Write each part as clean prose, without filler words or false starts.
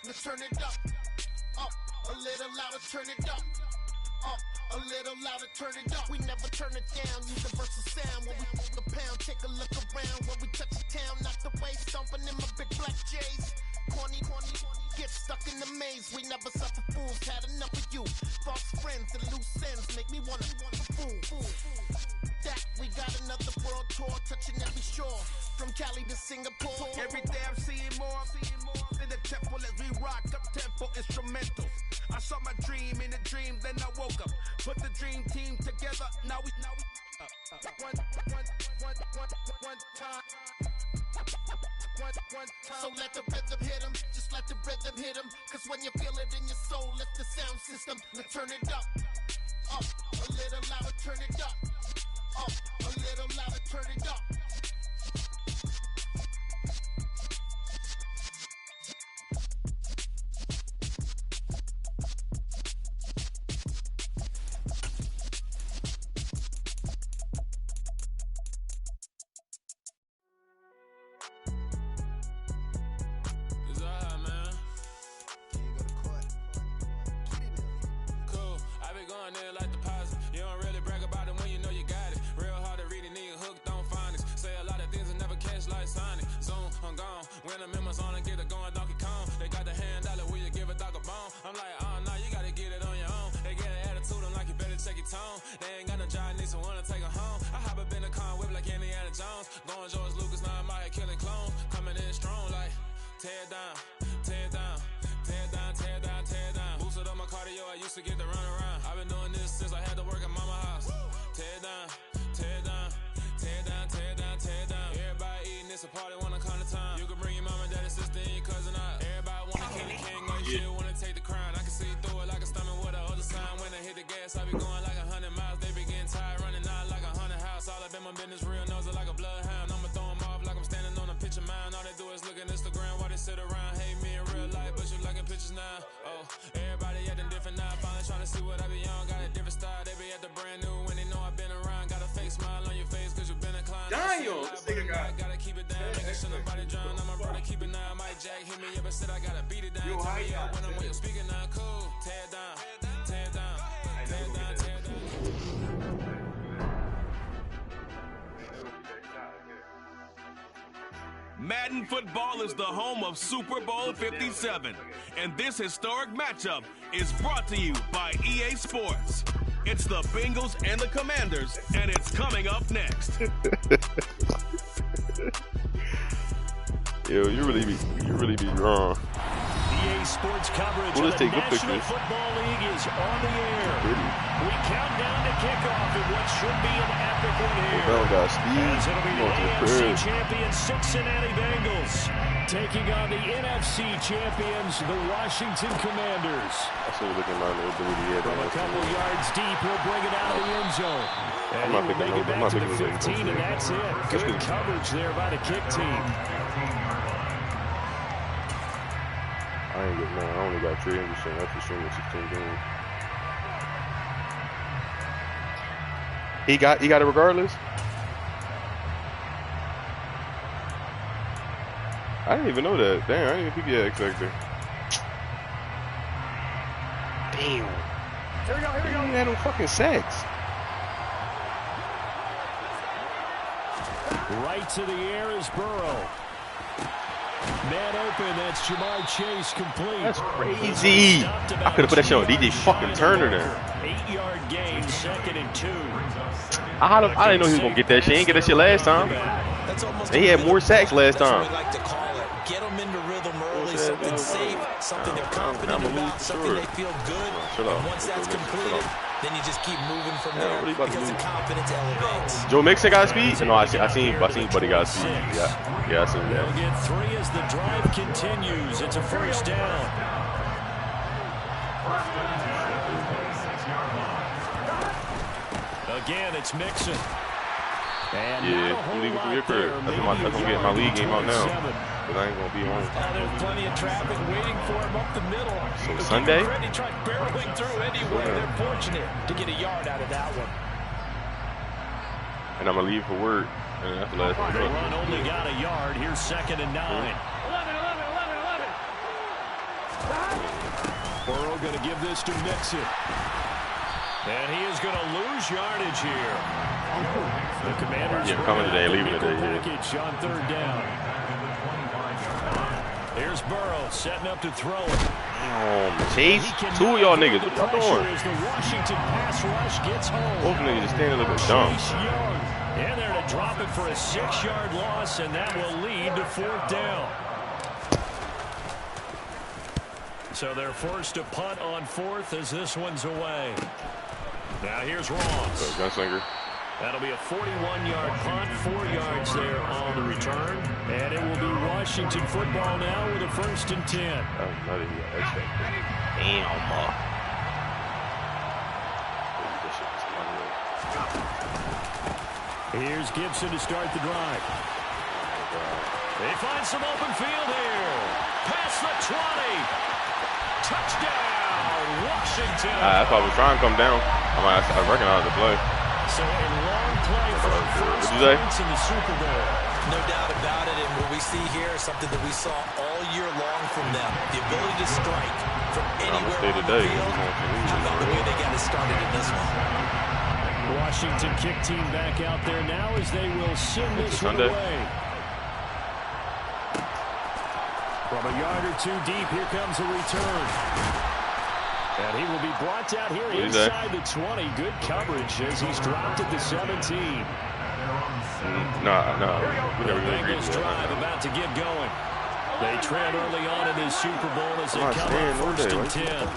let's turn it up. A little louder, turn it up. A little louder, turn it up. We never turn it down, universal sound. When we move the pound, take a look around. When we touch the town, knock the way, stomping in my big black J's. Corny, get stuck in the maze. We never suffer fools, had enough of you. False friends and loose ends make me wanna fool. That we got another world tour, touching every shore, from Cali to Singapore. Every day I'm seeing more in the temple as we rock up tempo instrumentals. I saw my dream in a dream, then I woke up. Put the dream team together. Now we one time. So let the rhythm hit 'em, just let the rhythm hit 'em. Cause when you feel it in your soul, it's the sound system. Let's turn it up. A little louder, turn it up. A little louder, turn it up. Madden football is the home of Super Bowl 57, and this historic matchup is brought to you by EA Sports. It's the Bengals and the Commanders, and it's coming up next. Yo, you really be wrong. EA Sports coverage We'll of just the take good National pictures. Football League is on the air. Pretty. We count down to kickoff in what should be an epic one here. Bell got speed. As it'll be the Going to the AFC crib. champions Cincinnati Bengals taking on the NFC champions, the Washington Commanders. I should have looked at my ability yet. From a couple yards deep, he'll bring it out of the end zone. And I'm not he'll picking make it no- I'm back not to the picking 15, no- and that's it. That's Good good. coverage there by the kick team. I ain't getting none. I only got 3. I'm just saying that's for sure in 16 games. He got it regardless. I didn't even know that. Damn, I didn't even think he had X Factor. Damn. Here we go. He didn't have no fucking sacks. Right to the air is Burrow. Man open, that's Jamar Chase complete. That's crazy. I could have put that shit on DJ fucking Turner there. 8-yard gain, 2nd and 2. I didn't know he was gonna get that shit. He didn't get that shit last time. And he had more sacks last time. Get them into rhythm early, something safe, something they're confident about, something they feel good. And once that's completed, then you just keep moving from there because the confidence elevates. Joe Mixon got speed? No, I seen Buddy got speed. Yeah, I seen that. They'll get 3 as the drive continues. It's a first down. Again, it's Mixon. And yeah, I'm leaving from your crib. That's gonna get my league game out now. Because I ain't gonna be home. There's plenty of traffic waiting for him up the middle. So Sunday? Ready, try barreling through anyway. They're fortunate to get a yard out of that one. And I'm gonna leave for work. And that's the last one. The run only got a yard. Here's 2nd and 9. Burrow going to give this to Mixon. And he is going to lose yardage here. The Commanders coming today, leaving today. Package on 3rd down. Here's Burrow setting up to throw it. Chase, 2 of y'all niggas. What y'all doing? As the Washington pass rush gets home. Both niggas just standing looking dumb. And they're to drop it for a 6-yard loss, and that will lead to 4th down. So they're forced to punt on 4th as this one's away. Now here's Ross. Gunslinger. That'll be a 41-yard punt, 4 yards there on the return. And it will be Washington football now with a 1st and 10. Damn. Here's Gibson to start the drive. They find some open field here. Past the 20. Touchdown, Washington. That's why I was trying to come down. I recognize the play. So a long play for the first points in the Super Bowl. No doubt about it, and what we see here is something that we saw all year long from them. The ability to strike from anywhere on the field. How about the way they got it started in this one? Washington kick team back out there now as they will send this one away. From a yard or 2 deep, here comes a return. And he will be brought down here inside the 20. Good coverage as he's dropped at the 17. No. The Bengals drive about to get going. They trailed early on in this Super Bowl as they come up 1st and 10.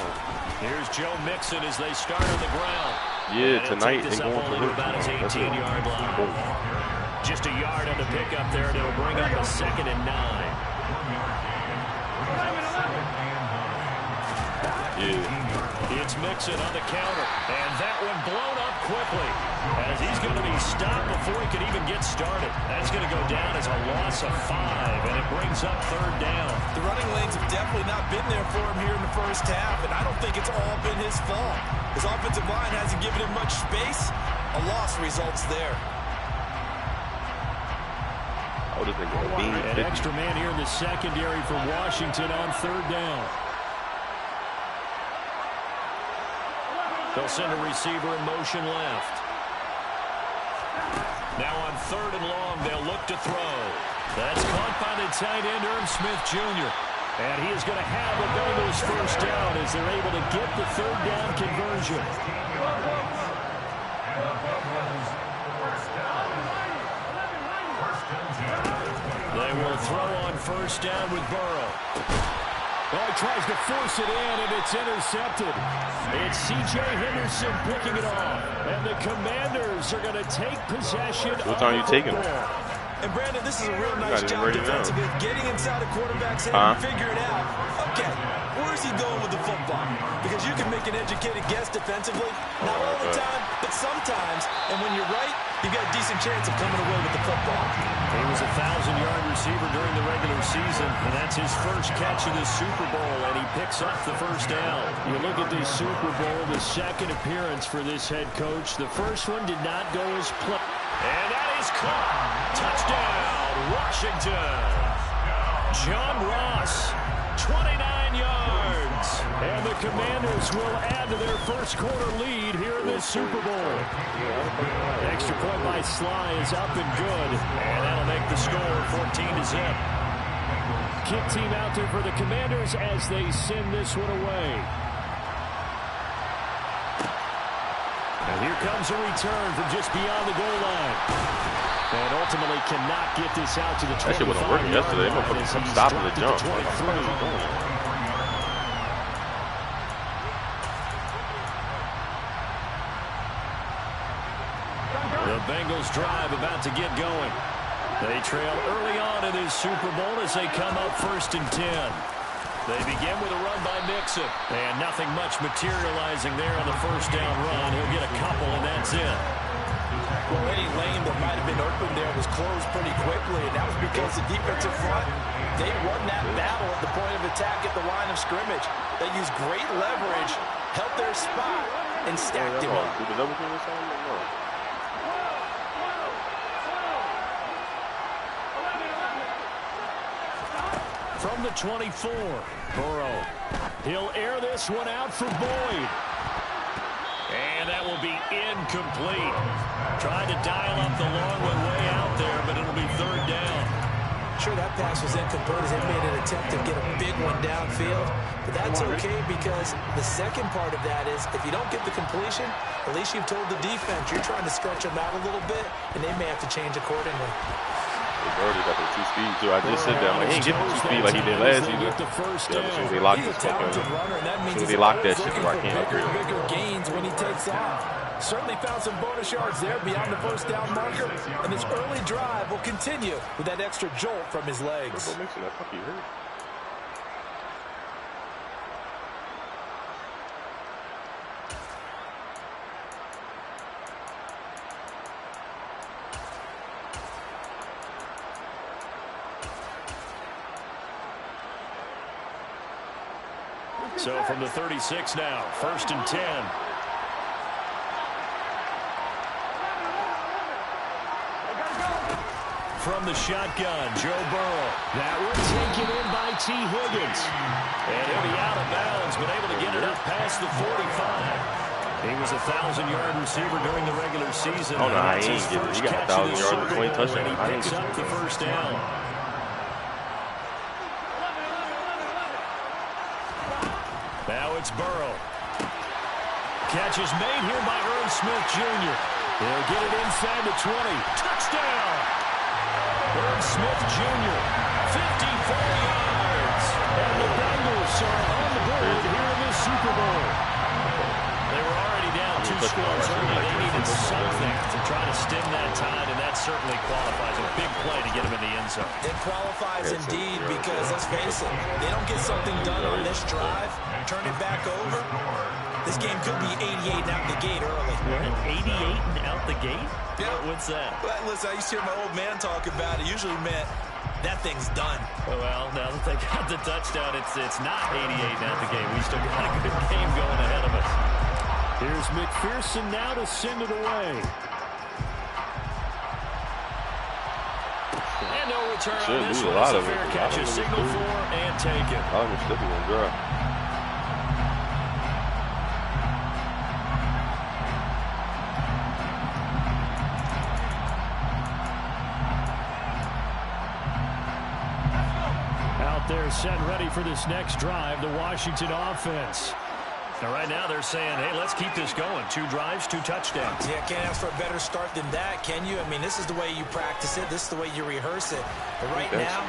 Here's Joe Mixon as they start on the ground. Yeah, tonight they go to about his 18-yard line. Just a yard on the pickup there, and it'll bring up a 2nd and 9. It's Mixon on the counter, and that one blown up quickly as he's going to be stopped before he can even get started. That's going to go down as a loss of 5, and it brings up 3rd down. The running lanes have definitely not been there for him here in the first half, and I don't think it's all been his fault. His offensive line hasn't given him much space. A loss results there. An extra man here in the secondary for Washington on 3rd down. They'll send a receiver in motion left. Now on 3rd and long, they'll look to throw. That's caught by the tight end, Irv Smith Jr. And he is going to have the Bengals 1st down as they're able to get the 3rd down conversion. They will throw on 1st down with Burrow. Oh, he tries to force it in, and it's intercepted. It's C.J. Henderson picking it off. And the Commanders are going to take possession of the football. What time are you taking it? And, Brandon, this is a real nice job defensively of getting inside a quarterback's head and figuring out, okay, where's he going with the football? Because you can make an educated guess defensively. Not all the time, but sometimes. And when you're right, you've got a decent chance of coming away with the football. He was a 1,000-yard receiver during the regular season, and that's his first catch of the Super Bowl, and he picks up the 1st down. You look at this Super Bowl, the 2nd appearance for this head coach. The first one did not go as planned. And that is caught. Touchdown, Washington. John Ross, 29 yards. And the Commanders will add to their first quarter lead here in this Super Bowl. Extra point by Sly is up and good. And that'll make the score 14-0. Kick team out there for the Commanders as they send this one away. And here comes a return from just beyond the goal line. And ultimately cannot get this out to the 25. That shit wasn't working yesterday. I'm stopping the jump. The Bengals drive about to get going. They trail early on in this Super Bowl as they come up 1st and 10. They begin with a run by Mixon. And nothing much materializing there on the 1st down run. He'll get a couple, and that's it. Well, any lane that might have been open there was closed pretty quickly, and that was because the defensive front, they won that battle at the point of attack at the line of scrimmage. They used great leverage, held their spot, and stacked him up. from the 24. Burrow. He'll air this one out for Boyd. And that will be incomplete. Trying to dial up the long one way out there, but it'll be third down. Sure, that pass was incomplete as they made an attempt to get a big one downfield. But that's okay because the second part of that is if you don't get the completion, at least you've told the defense you're trying to stretch them out a little bit, and they may have to change accordingly. Already got the 2 speed too. I just said that. I'm like, he ain't get the 2 speed like he did last season. As soon as they lock this fucking, as soon as they lock that shit, I can't agree with bigger gains when he takes off. Certainly found some bonus yards there beyond the first down marker, and this early drive will continue with that extra jolt from his legs. So from the 36 now, 1st and 10. From the shotgun, Joe Burrow. That one taken in by T. Higgins. And he'll be out of bounds, but able to get it up past the 45. He was a 1,000-yard receiver during the regular season. Oh, no, I ain't getting it. He got 1,000 yards and 20 touchdowns. He picks up the first down. Now it's Burrow. Catch is made here by Irv Smith Jr. He'll get it inside the 20. Touchdown! Irv Smith Jr. 54 yards. And the Bengals are on the board here in this Super Bowl. They were already down 2 scores early. They needed something to try to stem that tide, and that certainly qualifies. A big play to get them in the end zone. It qualifies indeed because, let's face it, they don't get something done on this drive, turn it back over. This game could be 88 and out the gate early. 88 and out the gate? Yeah. What's that? Well, listen, I used to hear my old man talk about it. Usually meant that thing's done. Well, now that they got the touchdown, it's not 88 and out the gate. We still got a good game going ahead of us. Here's McPherson now to send it away. And no return on this one. It's a fair catch. A signal for and take it. I was still going dry. They're set and ready for this next drive, the Washington offense. Now, right now they're saying, hey, let's keep this going. 2 drives, 2 touchdowns. Yeah, can't ask for a better start than that, can you? I mean, this is the way you practice it. This is the way you rehearse it. But right now,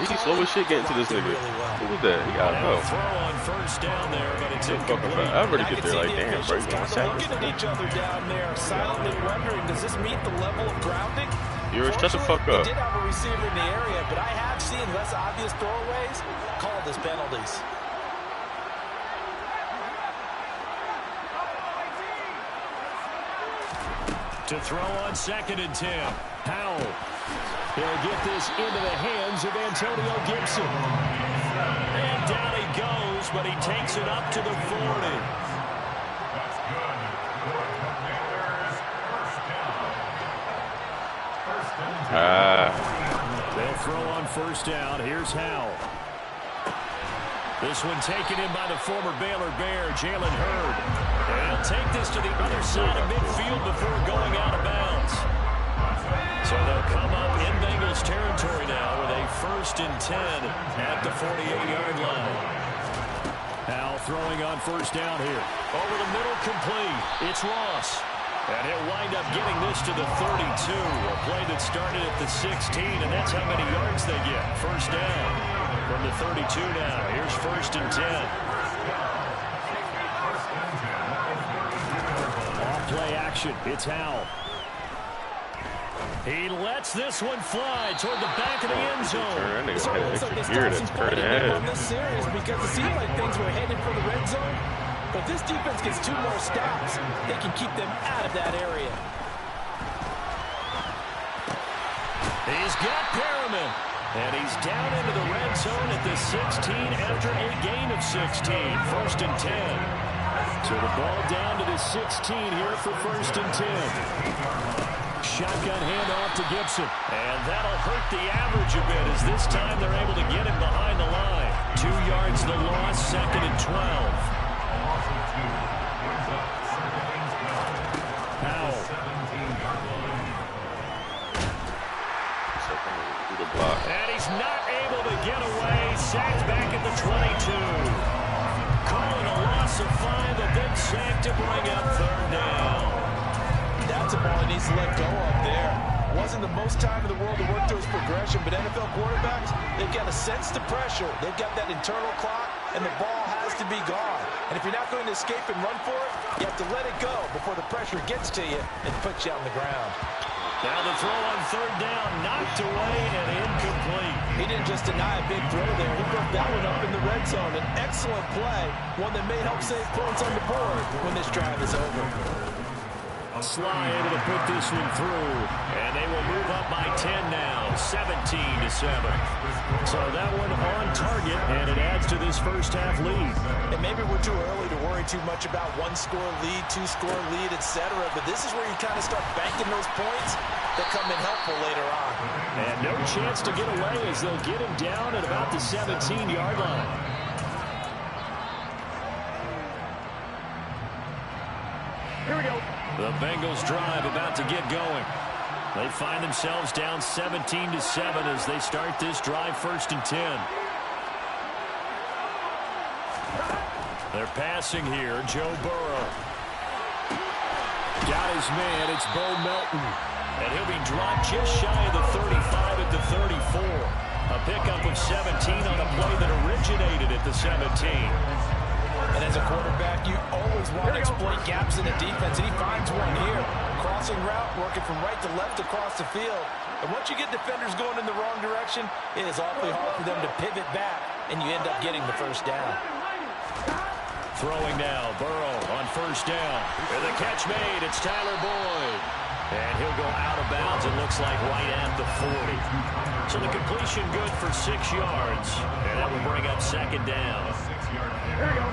he's slow as shit getting to this nigga. Who was that? He got to go. Throw on first down there, but it's incomplete. Forever to get there. Like, damn, bro. Looking at each other down there, silently wondering, does this meet the level of grounding? You're shut the fuck up. They did have a receiver in the area, but I have seen less obvious throwaways called as penalties. To throw on 2nd and 10. Howell. He'll get this into the hands of Antonio Gibson. And down he goes, but he takes it up to the 40. They'll throw on first down. Here's Howell. This one taken in by the former Baylor Bear, Jalen Hurd. And he'll take this to the other side of midfield before going out of bounds. So they'll come up in Bengals territory now with a 1st and 10 at the 48-yard line. Howell throwing on first down here. Over the middle, complete. It's Ross. And he'll wind up getting this to the 32. A play that started at the 16, and that's how many yards they get. First down from the 32 now. Here's 1st and 10. Off play action. It's Howell. He lets this one fly toward the back of the end zone. It's like they started some fighting on this series because it seemed like things were headed for the red zone. But this defense gets 2 more stops. They can keep them out of that area. He's got Perriman. And he's down into the red zone at the 16 after a gain of 16. 1st and 10. So the ball down to the 16 here for 1st and 10. Shotgun handoff to Gibson. And that'll hurt the average a bit as this time they're able to get him behind the line. get away. Sacked back at the 22. Calling a loss of 5, a big sack to bring up third down. That's a ball he needs to let go of there. Wasn't the most time in the world to work through his progression, but NFL quarterbacks, they've got to sense the pressure. They've got that internal clock, and the ball has to be gone. And if you're not going to escape and run for it, you have to let it go before the pressure gets to you and puts you on the ground. Now the throw on third down, knocked away and incomplete. He didn't just deny a big throw there. He broke that one up in the red zone. An excellent play, one that may help save points on the board when this drive is over. Sly able to put this one through, and they will move up by 10 now, 17-7. So that one on target, and it adds to this first half lead. And maybe we're too early to worry too much about one-score lead, two-score lead, etc. But this is where you kind of start banking those points that come in helpful later on. And no chance to get away as they'll get him down at about the 17-yard line. Here we go. The Bengals drive about to get going. They find themselves down 17-7 as they start this drive, 1st and 10. They're passing here. Joe Burrow. Got his man. It's Bo Melton. And he'll be dropped just shy of the 35 at the 34. A pickup of 17 on a play that originated at the 17. And as a quarterback, you always want to exploit gaps in the defense, and he finds one here. Crossing route, working from right to left across the field. And once you get defenders going in the wrong direction, it is awfully hard for them to pivot back, and you end up getting the first down. Throwing now, Burrow on 1st down. And the catch made, it's Tyler Boyd. And he'll go out of bounds, it looks like right at the 40. So the completion good for 6 yards. And that will bring up 2nd down. Here we go.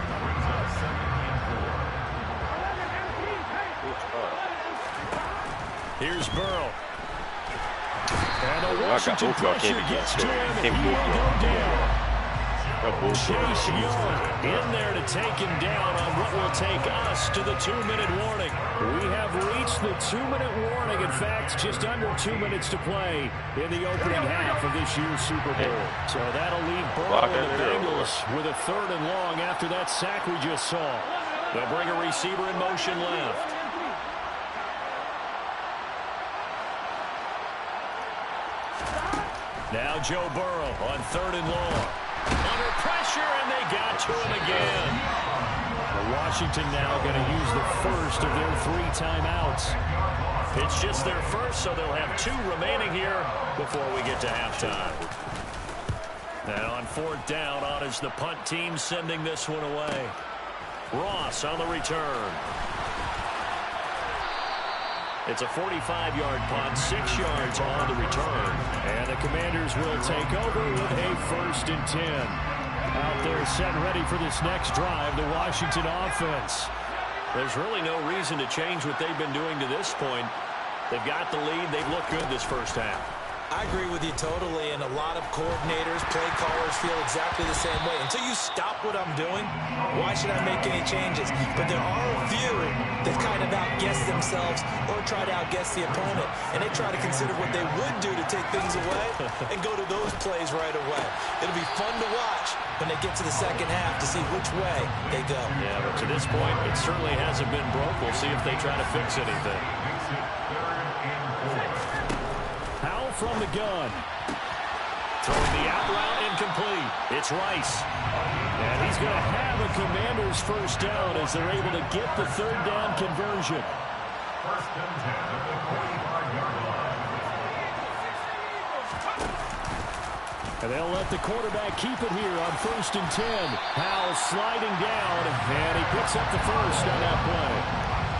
Here's Burrow. And the Washington pressure gets to him, and he will go down. Chase Young in there to take him down on what will take us to the 2-minute warning. We have reached the 2-minute warning. In fact, just under 2 minutes to play in the opening half of this year's Super Bowl. So that'll leave Burrow and the Bengals with a 3rd and long after that sack we just saw. They'll bring a receiver in motion left. Now Joe Burrow on 3rd and long. Under pressure, and they got to him again. Washington now going to use the first of their 3 timeouts. It's just their first, so they'll have 2 remaining here before we get to halftime. And on 4th down, on is the punt team sending this one away. Ross on the return. It's a 45-yard punt, 6 yards on the return. And the Commanders will take over with a 1st and 10. Out there set and ready for this next drive, the Washington offense. There's really no reason to change what they've been doing to this point. They've got the lead. They've looked good this first half. I agree with you totally, and a lot of coordinators, play callers feel exactly the same way. Until you stop what I'm doing, why should I make any changes? But there are a few that kind of outguess themselves or try to outguess the opponent, and they try to consider what they would do to take things away and go to those plays right away. It'll be fun to watch when they get to the second half to see which way they go. Yeah, but to this point, it certainly hasn't been broke. We'll see if they try to fix anything. From the gun. Throwing the out route incomplete. It's Rice. And he's going to have a Commander's first down as they're able to get the 3rd down conversion. And they'll let the quarterback keep it here on 1st and 10. Powell sliding down, and he picks up the first on that play.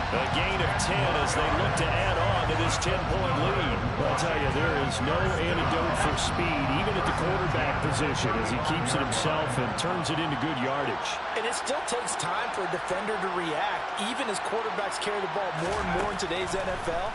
A gain of 10 as they look to add on to this 10-point lead. I'll tell you, there is no antidote for speed, even at the quarterback position, as he keeps it himself and turns it into good yardage. And it still takes time for a defender to react, even as quarterbacks carry the ball more and more in today's NFL.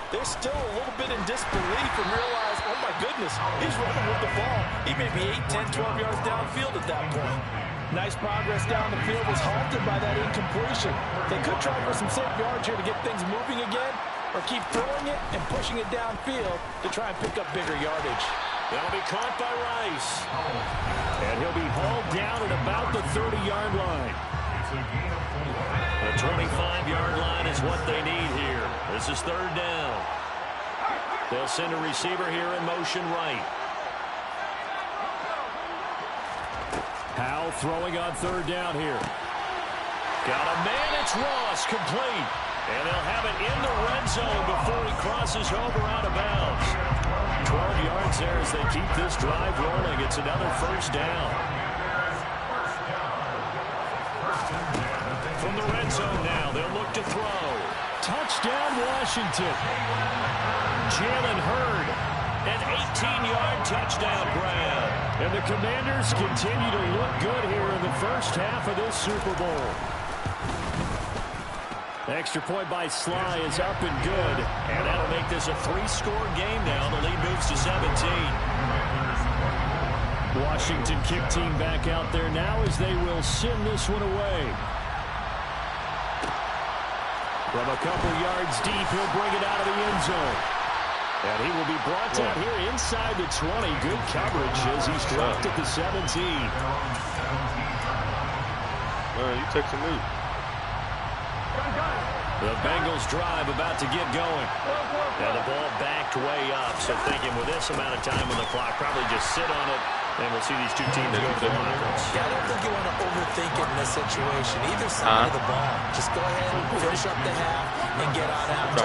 They're still a little bit in disbelief and realize, oh my goodness, he's running with the ball. He may be 8, 10, 12 yards downfield at that point. Nice progress down the field was halted by that incompletion. They could try for some safe yards here to get things moving again, or keep throwing it and pushing it downfield to try and pick up bigger yardage. That'll be caught by Rice. And he'll be hauled down at about the 30-yard line. The 25-yard line is what they need here. This is third down. They'll send a receiver here in motion right. KAL throwing on third down here. Got a man, it's Ross, complete. And they'll have it in the red zone before he crosses over out of bounds. 12 yards there as they keep this drive rolling. It's another first down. From the red zone now, they'll look to throw. Touchdown, Washington. Jalen Hurd, an 18-yard touchdown grab. And the Commanders continue to look good here in the first half of this Super Bowl. The extra point by Sly is up and good. And that'll make this a 3-score game now. The lead moves to 17. Washington kick team back out there now as they will send this one away. From a couple yards deep, he'll bring it out of the end zone. And he will be brought down here inside the 20. Good coverage as he's dropped at the 17. You take some lead. The Bengals drive about to get going. Now the ball backed way up, so thinking with this amount of time on the clock, probably just sit on it, and we'll see these two teams go for offense. Yeah, I don't think you want to overthink it in this situation. Either side of the ball. Just go ahead and finish up the half and get on out.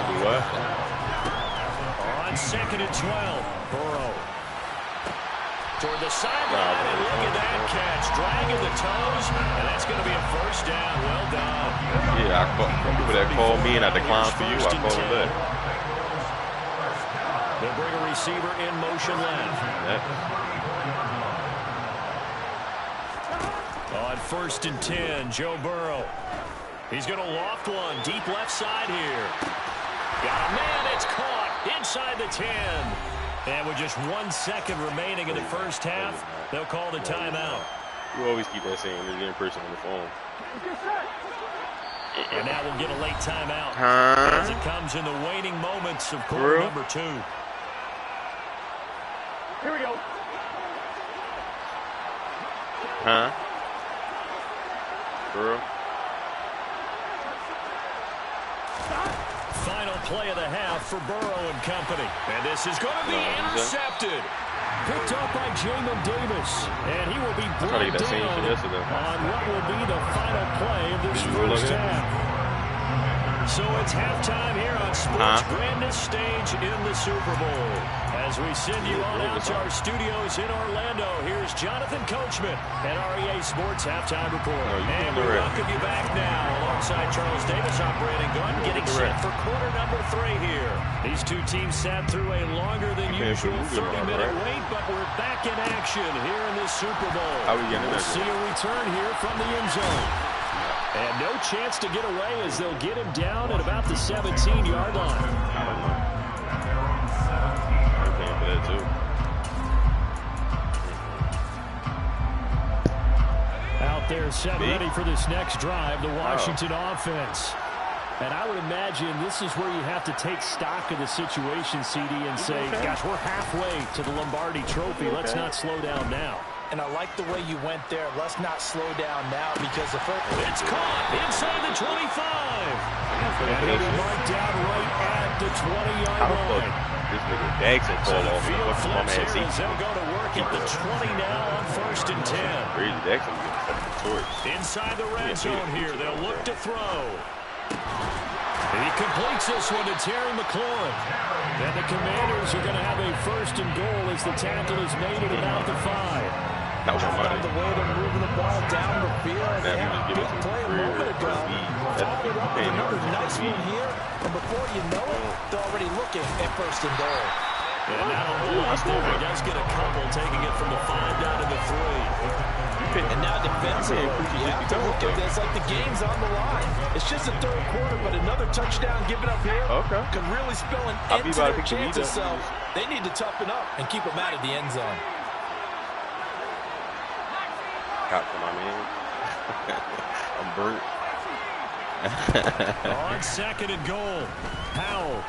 On second and 12, Burrow. Toward the sideline, and look at that catch. Dragging the toes, and that's going to be a first down. Well done. Yeah, people that call me and I decline for you, I call them that. They'll bring a receiver in motion left. On first and 10, Joe Burrow. He's going to loft one deep left side here. Got a man, it's caught inside the 10. And with just 1 second remaining in the first half, they'll call the timeout. You always keep that saying when you're in person on the phone. And now we'll get a late timeout as it comes in the waning moments of quarter number 2. Here we go. Burrow. Final play of the half for Burrow and company. And this is going to be intercepted. Picked up by Jamin Davis. And he will be brought down on what will be the final play of this first half. So it's halftime here on Sports' grandest stage in the Super Bowl. As we send you on out to our studios in Orlando, here's Jonathan Coachman at REA Sports Halftime Report. And we welcome you back now alongside Charles Davis. I'm Brandon Gunn getting set for quarter number 3 here. These two teams sat through a longer than usual 30-minute wait, but we're back in action here in this Super Bowl. We'll see a return here from the end zone. And no chance to get away as they'll get him down at about the 17-yard line. I'm paying for that too. Out there set ready for this next drive, the Washington offense. And I would imagine this is where you have to take stock of the situation, CD, and say, gosh, we're halfway to the Lombardi Trophy. Let's not slow down now. And I like the way you went there. Let's not slow down now because if it's caught inside the 25. And he will mark down right at the 20-yard line. This nigga Jackson fall off. Field flips here as they'll go to work at the 20 now on first and 10. Brady Jackson getting torch. Inside the red zone here, they'll look to throw. And he completes this one to Terry McLaurin. And the Commanders are going to have a first and goal as the tackle is made at about the 5. That was money. The way they're moving the ball down the field. Yeah, Big play a moment ago. Followed it up with another nice one here. And before you know it, they're already looking at first and goal. And not a whole lot there. He does get a couple, taking it from the 5 down to the 3. And now defensively, you have to look at this like the game's on the line. It's just the third quarter, but another touchdown given up here could really spell an end to their chances. So they need to toughen up and keep them out of the end zone. Cop for my man. I'm burnt. On second and goal, Powell.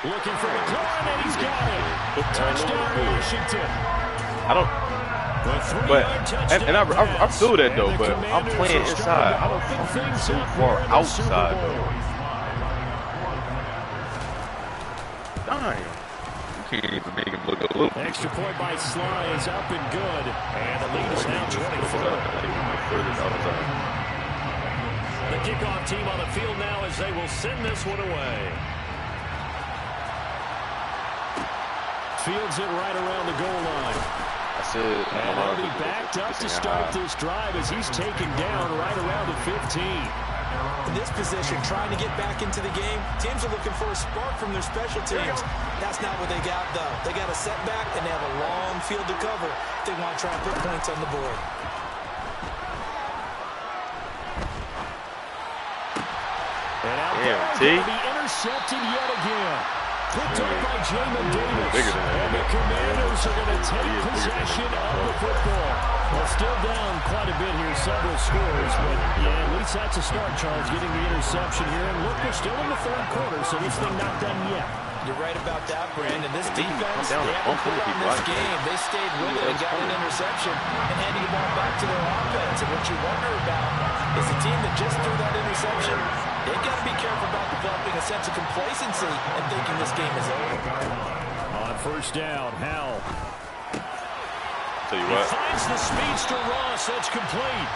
Looking for McLaurin, and he's got it. Touchdown, Washington. I don't. But and I feel that though. But I'm playing inside. I don't think I'm so far outside though. Dang. You can't even make him look a little. Extra point by Sly is up and good, and the lead is now 24. The kickoff team on the field now as they will send this one away. Fields it right around the goal line. And they'll be backed up to start this drive as he's taken down right around the 15. In this position, trying to get back into the game, teams are looking for a spark from their special teams. That's not what they got, though. They got a setback, and they have a long field to cover if they want to try and put points on the board. And out there, going to be intercepted yet again. Picked up by Jamin Davis. And the Commanders are going to take possession of the football. Well, still down quite a bit here, several scores, but yeah, at least that's a start, Charles, getting the interception here. And look, we're still in the third quarter, so this thing not done yet. You're right about that, Brandon. This defense, they haven't put on this game. They stayed with it and got an interception and handing the ball back to their offense. And what you wonder about is a team that just threw that interception, they've got to be careful about developing a sense of complacency and thinking this game is over. On first down, Howell. Tell you what. He finds the speedster Ross. That's complete.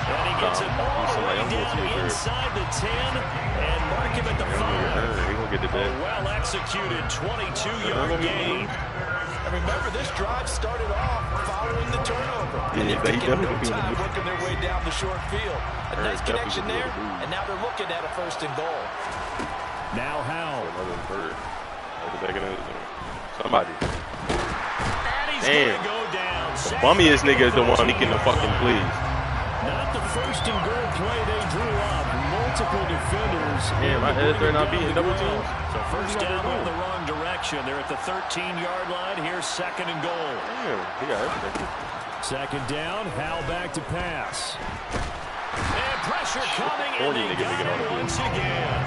And he gets it all the way down inside the 10 and mark him at the 5. A well-executed 22-yard gain. And remember, this drive started off following the turnover. And they've taken no time working their way down the short field. A nice connection there, and now they're looking at a first and goal. Now Howell. Somebody. And he's going to go down. The bummiest nigga is the one leaking the fucking please. Not the first and goal play they drew up. Multiple defenders. Yeah, my head they're not beating double teams. So first down in the wrong direction. They're at the 13-yard line. Here's second and goal. Damn, he got everything. Second down, Howell back to pass. And pressure coming, and they got it once again.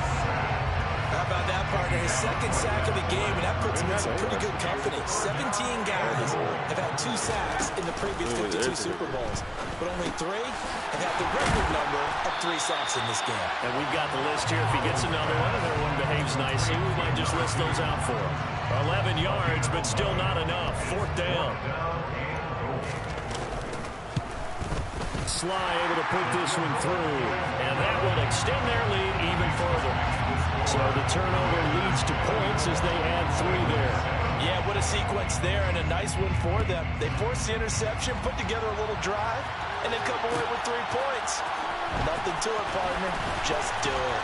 How about that, partner? His second sack of the game, and that puts him in some pretty good company. 17 guys have had 2 sacks in the previous 52 Super Bowls, but only 3 have had the record number of 3 sacks in this game. And we've got the list here. If he gets another one and everyone behaves nicely, we might just list those out for him. 11 yards, but still not enough. Fourth down. Sly able to put this one through, and that will extend their lead even further. So the turnover leads to points as they add 3 there. Yeah, what a sequence there, and a nice one for them. They forced the interception, put together a little drive, and then come away with 3 points. Nothing to it, partner. Just do it.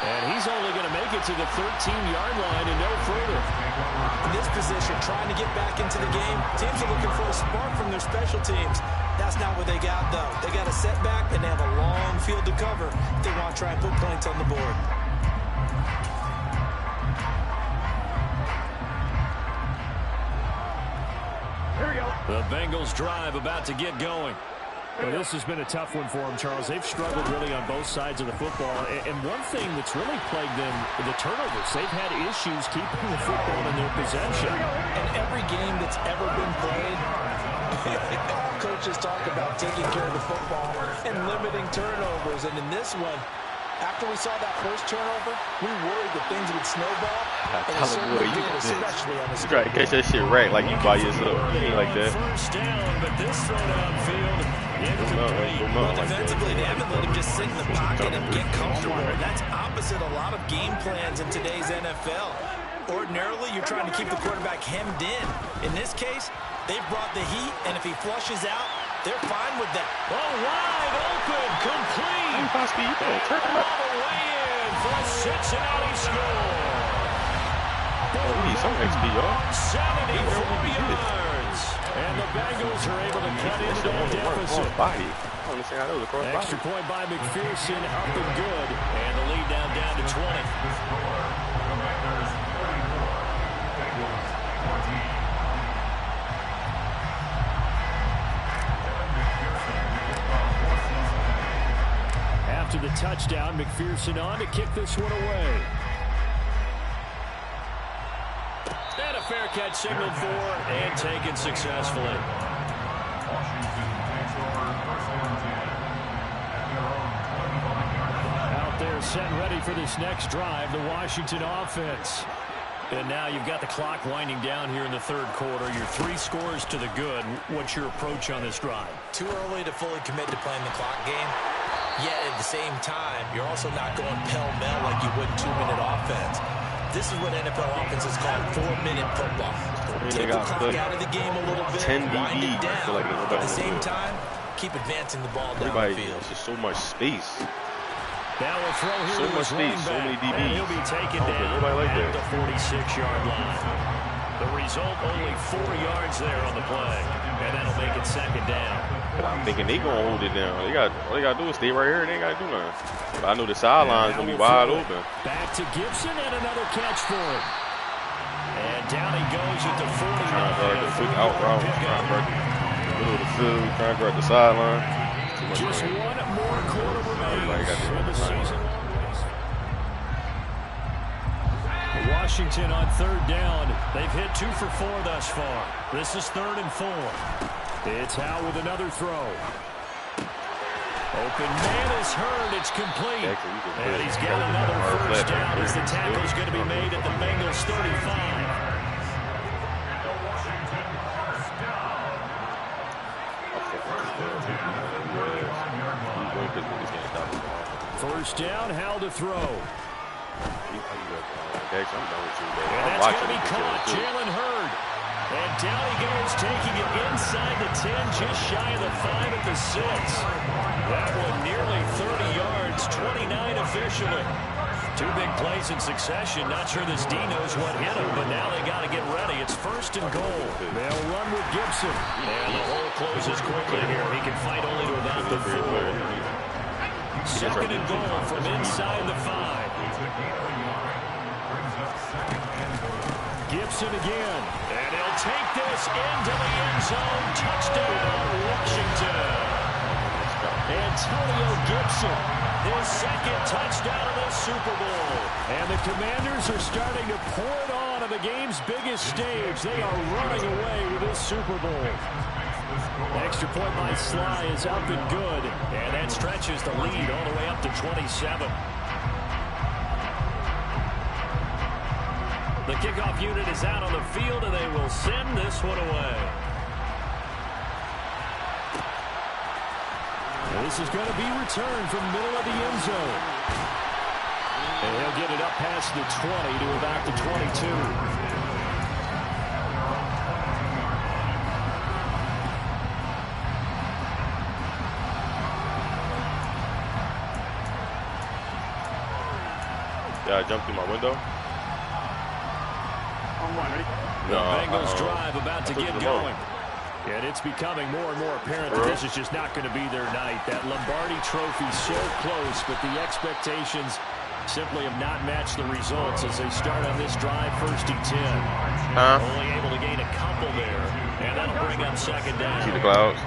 And he's only going to make it to the 13-yard line and no further. In this position, trying to get back into the game, teams are looking for a spark from their special teams. That's not what they got, though. They got a setback, and they have a long field to cover if they want to try and put points on the board. The Bengals drive about to get going. Well, this has been a tough one for them, Charles. They've struggled really on both sides of the football. And one thing that's really plagued them, the turnovers. They've had issues keeping the football in their possession. And every game that's ever been played, all coaches talk about taking care of the football and limiting turnovers. And in this one, after we saw that first turnover, we worried that things would snowball. And it certainly did, especially on the you try to catch that shit right like you by yourself. You ain't like that. First down, but this throw downfield, incomplete. Well, defensively, they haven't let him just sit in the pocket and get comfortable. And that's opposite a lot of game plans in today's NFL. Ordinarily, you're trying to keep the quarterback hemmed in. In this case, they've brought the heat, and if he flushes out, they're fine with that. Oh, wide open, complete. Turn him all the way in for a Cincinnati score. We need some XP, y'all. 74 yards. And the Bengals are able to cut into that deficit. Extra point by McPherson, up and good. And the lead down to 20. After the touchdown, McPherson on to kick this one away. catch signaled for and taken successfully. Out there set ready for this next drive, the Washington offense. And now you've got the clock winding down here in the third quarter. Your 3 scores to the good. What's your approach on this drive? Too early to fully commit to playing the clock game. Yet at the same time, you're also not going pell-mell like you would 2-minute offense. This is what NFL offenses call 4-minute football. Take the clock out of the game a little bit, 10 wind DB. it down. Like At the same time, keep advancing the ball down the field. There's just so much space. Now we'll throw here so much space, so many DBs. And he'll be taken down at the 46-yard line. The result, only 4 yards there on the play. And that'll make it second down. I'm thinking they're going to hold it down. All they got to do is stay right here and they ain't got to do nothing. But I know the sideline's going to be wide open. Back to Gibson and another catch for him. And down he goes at the 49. Trying to guard the quick out route. Trying to guard the middle of the field. Trying to guard the sideline. Just one more quarter remains in the season. Washington on third down. They've hit 2 for 4 thus far. This is 3rd and 4. It's Howe with another throw. Open man is heard. It's complete. And he's got another first down as the tackle's going to be made at the Bengals 35. First down, Howe to throw. And that's going to be caught. Jalen Hurd. And down he goes, taking it inside the 10, just shy of the 5 at the 6. That one nearly 30 yards, 29 officially. 2 big plays in succession. Not sure this D knows what hit him, but now they got to get ready. It's 1st and goal. They'll run with Gibson. And the hole closes quickly here. He can fight only to about the 4. 2nd and goal from inside the 5. Gibson again. And he'll take this into the end zone. Touchdown, Washington. Antonio Gibson, his 2nd touchdown of the Super Bowl. And the Commanders are starting to pour it on the game's biggest stage. They are running away with this Super Bowl. Extra point by Sly is up and good. And that stretches the lead all the way up to 27. The kickoff unit is out on the field, and they will send this one away. And this is going to be returned from the middle of the end zone. And he'll get it up past the 20 to about the 22. Yeah, I jumped through my window. The Bengals drive about to get going. And it's becoming more and more apparent that this is just not going to be their night. That Lombardi trophy so close, but the expectations simply have not matched the results as they start on this drive 1st and 10. Only able to gain a couple there. And that'll bring up 2nd down. See the clouds?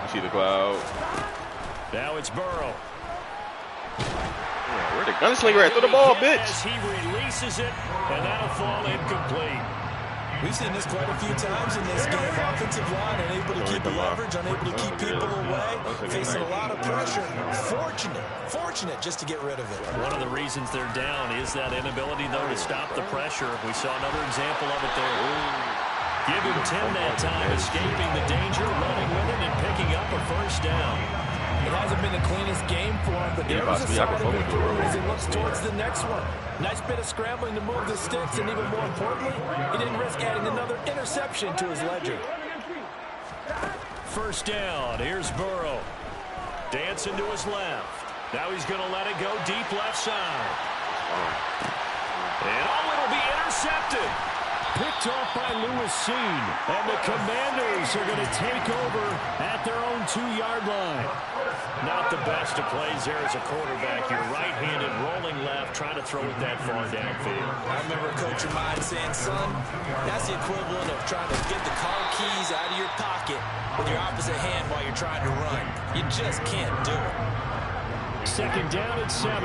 You see the cloud? Now it's Burrow. Where the gunslinger at? Throw the ball, bitch. As he releases it, and that'll fall incomplete. We've seen this quite a few times in this game. Offensive line unable to keep the leverage, unable to keep people away, facing a lot of pressure. Fortunate just to get rid of it. One of the reasons they're down is that inability, though, to stop the pressure. We saw another example of it there. Give him 10 that time, escaping the danger, running with it, and picking up a first down. It hasn't been the cleanest game for him, but there was a sign of improvement as he looks towards the next one. Nice bit of scrambling to move the sticks, and even more importantly, he didn't risk adding another interception to his ledger. First down, here's Burrow. Dancing to his left. Now he's going to let it go deep left side. And it'll be intercepted. Picked off by Lewis Seen. And the Commanders are going to take over at their own 2-yard line. Not the best of plays there as a quarterback. You're right-handed, rolling left, trying to throw it that far downfield. I remember Coach of mine saying, son, that's the equivalent of trying to get the car keys out of your pocket with your opposite hand while you're trying to run. You just can't do it. 2nd down and 7.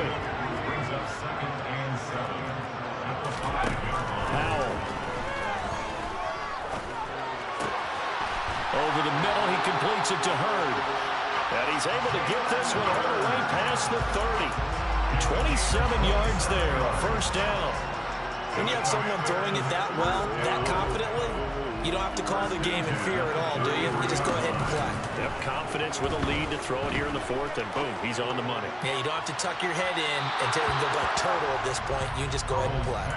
Over the middle, he completes it to Hurd. And he's able to get this one all the way past the 30. 27 yards there, a first down. When you have someone throwing it that well, that confidently, you don't have to call the game in fear at all, do you? You just go ahead and play. Yep, confidence with a lead to throw it here in the fourth, and boom, he's on the money. Yeah, you don't have to tuck your head in and go like turtle at this point. You can just go ahead and play.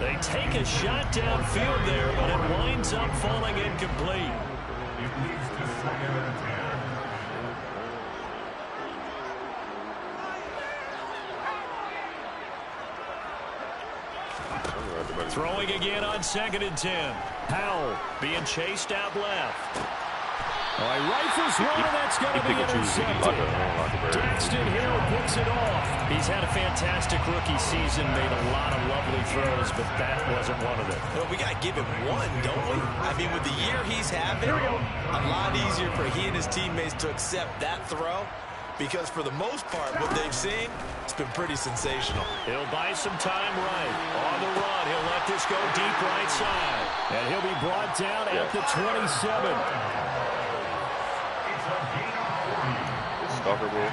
They take a shot downfield there, but it winds up falling incomplete. Throwing again on 2nd and 10. Powell being chased out left. All right, rifles one, and that's going to be intercepted. Daxton Hill picks it off. He's had a fantastic rookie season, made a lot of lovely throws, but that wasn't one of them. Well, we got to give him one, don't we? I mean, with the year he's having, a lot easier for he and his teammates to accept that throw. Because for the most part, what they've seen, it's been pretty sensational. He'll buy some time right. On the run, he'll let this go deep right side. And he'll be brought down at the 27. Stalker ball.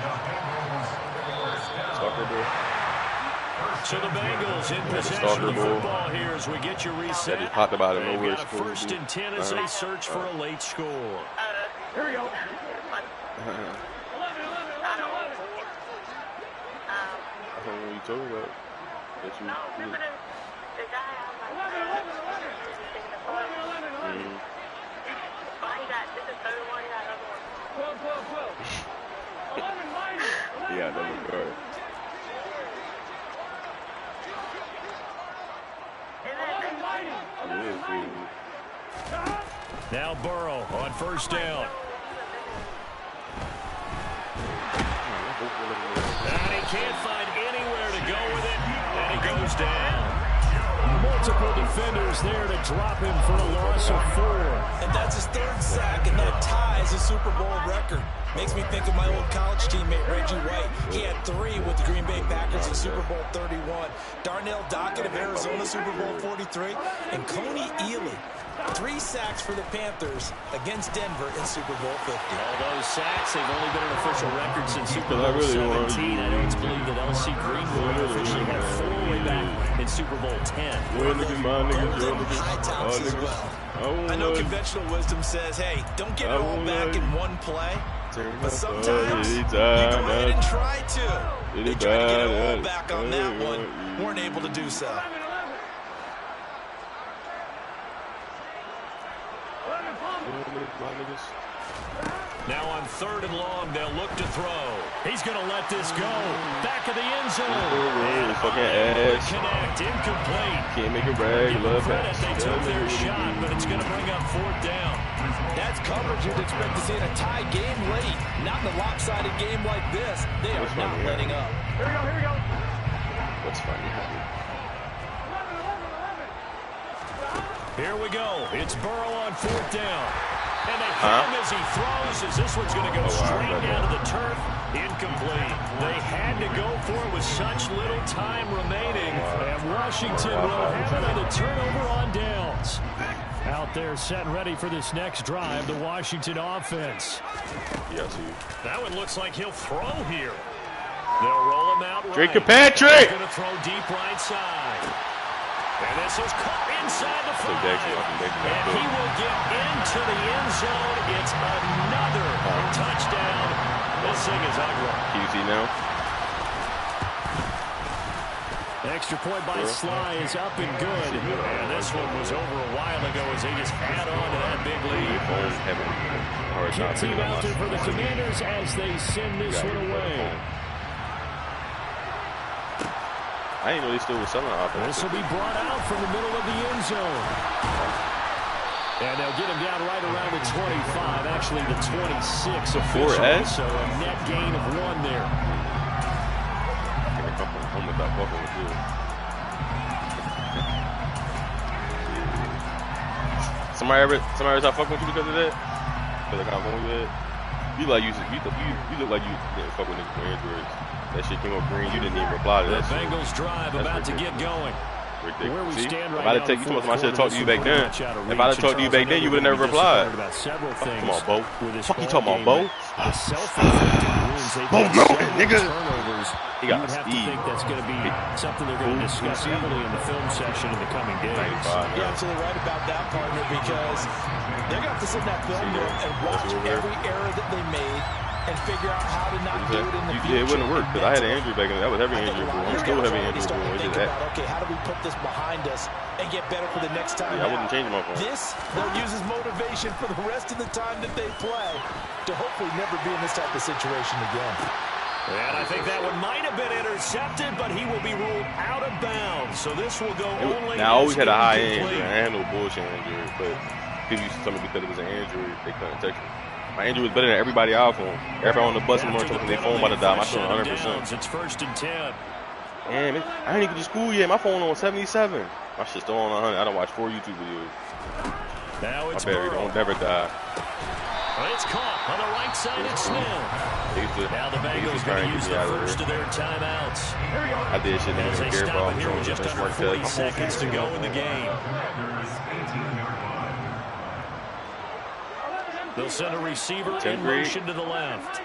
Stalker ball. So the Bengals in possession of the football here as we get you reset. He popped about it They've nowhere. got a 1st and 10 as they search for a late score. Here we go. What are you talking about? No, remember the guy I was like, taking the photo? Oh, he got, this is 31, he got another one. 12. 11 minus. Yeah, that was good. Now Burrow on 1st down. And he can't find anywhere to go with it, and he goes down. Multiple defenders there to drop him for a loss of 4. And that's his 3rd sack, and that ties a Super Bowl record. Makes me think of my old college teammate, Reggie White. He had 3 with the Green Bay Packers in Super Bowl 31. Darnell Dockett of Arizona, Super Bowl 43. And Coney Ealy, 3 sacks for the Panthers against Denver in Super Bowl 50. All those sacks, they've only been an official record since Super Bowl 17. I know it's believed that L.C. Greenwood officially had 4 way back in Super Bowl 10. High tops as well. I know conventional wisdom says, hey, don't get it all back in one play. But sometimes you go ahead and try to. They tried to get it all back on that one. Weren't able to do so. Now on 3rd and long, they'll look to throw. He's going to let this go. Back of the end zone. Connect, incomplete. Can't make it brag. Love credit, they took their shot, but it's going to bring up 4th down. That's coverage you'd expect to see in a tie game late. Not in a lopsided game like this. They are not letting up. Here we go. What's funny? Here we go. It's Burrow on 4th down. And they hit him as he throws, as this one's going to go straight down to the turf. Incomplete. They had to go for it with such little time remaining. And Washington will have another turnover on downs. Out there set and ready for this next drive, the Washington offense. Yes, that one looks like he'll throw here. They'll roll him out right. Drake Patrick! Going to throw deep right side. And this is caught inside the 5. And he will get into the end zone. It's another touchdown. This thing is ugly. Can you see now? Extra point by Sly is up and good. And this one was over a while ago as they just add on to that big lead. Kick team out there for the Commanders as they send this one away. I didn't know they still were selling offense. This will be brought out from the middle of the end zone. And they'll get him down right around the 25, actually the 26 officially. So a net gain of 1 there. Somebody ever start fucking with you because of that? Because I got home with it? You look like you didn't fuck with niggas for Androids. That shit came up green. You didn't even reply to that. The Bengals drive about to get going. ridiculous. See, if I'd have taken you, I should have talked to you back then. If I'd have talked to you back then, you would have never replied. Come on, Bo. Fuck you talking about, Bo? Bo, nigga. He got speed. That's going to be something they're going to discuss heavily in the film session in the coming days. You're absolutely right about that, partner, because they're going to have to sit in that film room and watch every error that they made and figure out how to not do it in the future. Yeah, it wouldn't work because I had an injury back then. That was heavy injury. I'm still heavy injury. Okay, how do we put this behind us and get better for the next time? Yeah, I wouldn't change my phone. This, they'll use as motivation for the rest of the time that they play to hopefully never be in this type of situation again. And I think that one might have been intercepted, but he will be ruled out of bounds. So this will go only. Now, I always had a high injury. I had no bullshit injury, but people used to tell me because it was an injury, they couldn't text me. My injury was better than everybody iPhone. Everybody on the bus and talking their phone about to die. My shit on 100%. It's 1st and 10. Damn, I ain't even to school yet. My phone on 77. My shit's still on 100. I done watched 4 YouTube videos. Now it's my battery don't never die. Well, it's caught on the right side. It's Smith. Now the Bengals going to use the first of their timeouts. I did shit in the gear ball. Here with just under 40 seconds to go in the game. They'll send a receiver in motion to the left.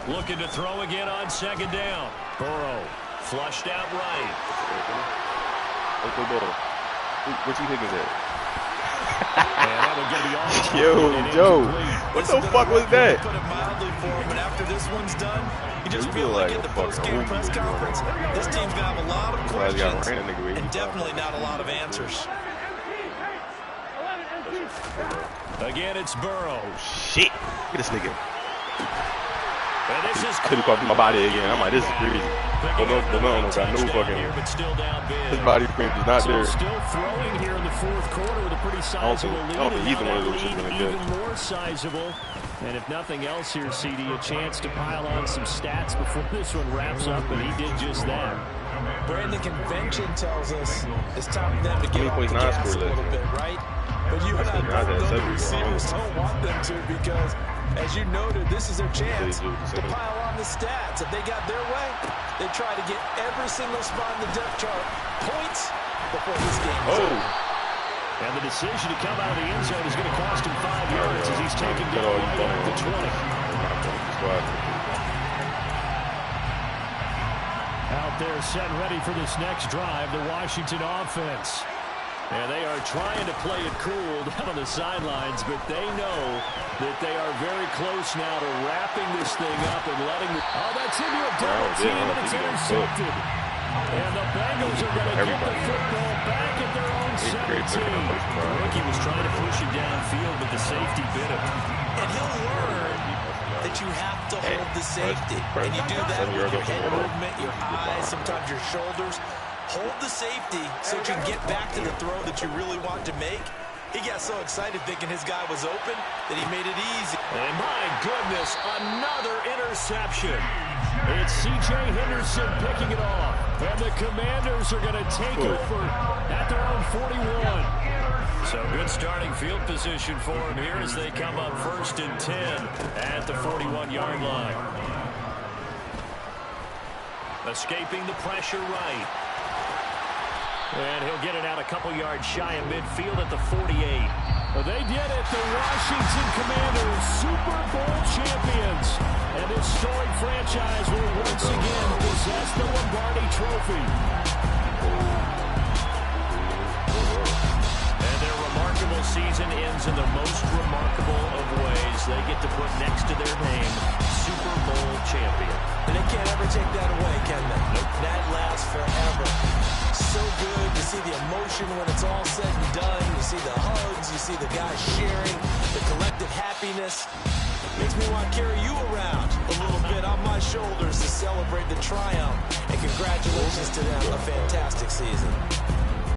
Looking to throw again on 2nd down. Burrow flushed out right. What's he thinking there? Yo, Joe, what the fuck was that? Put it mildly for him, but after this one's done, you just feel like at the post-game press conference, this team's gonna have a lot of questions and definitely not a lot of answers. Again, it's Burrow. Shit, look at this nigga. Could have caught my body again. I'm like, this is crazy. But no, got no fucking. His body frame is not there. Still throwing here in the 4th quarter with a pretty sizable lead. I don't think either one of those is going to get. Even more sizable. And if nothing else here, CD, a chance to pile on some stats before this one wraps up, and he did just that. Brandon, convention tells us it's time for them to get off the gas a little bit, right? But you and I both know the receivers don't want them to because, as you noted, this is their chance to pile on the stats. If they got their way, they try to get every single spot in the depth chart points before this game is over. And the decision to come out of the end zone is going to cost him 5 yards as he's taken down right at the 20. Out there set ready for this next drive, the Washington offense. And they are trying to play it cool down on the sidelines, but they know that they are very close now to wrapping this thing up and letting the... Oh, that's into a double team, and it's intercepted. And the Bengals are going to get the football back at their own 17. The rookie was trying to push it downfield, but the safety bit him. And he'll learn that you have to hold the safety. And you do that with your head movement, your eyes, sometimes your shoulders. Hold the safety so you can get back to the throw that you really want to make. He got so excited thinking his guy was open that he made it easy. And my goodness, another interception. It's C.J. Henderson picking it off. And the Commanders are going to take over at their own 41. So good starting field position for him here as they come up 1st and 10 at the 41-yard line. Escaping the pressure right. And he'll get it out a couple yards shy of midfield at the 48. Well, they did it. The Washington Commanders, Super Bowl champions. And this storied franchise will once again possess the Lombardi Trophy. And their remarkable season ends in the most remarkable of ways. They get to put next to their name, Super Bowl champion. And they can't ever take that away, can they? Nope. That lasts forever. So good to see the emotion when it's all said and done. You see the hugs, you see the guys sharing, the collective happiness. Makes me want to carry you around a little bit on my shoulders to celebrate the triumph. And congratulations to them, a fantastic season.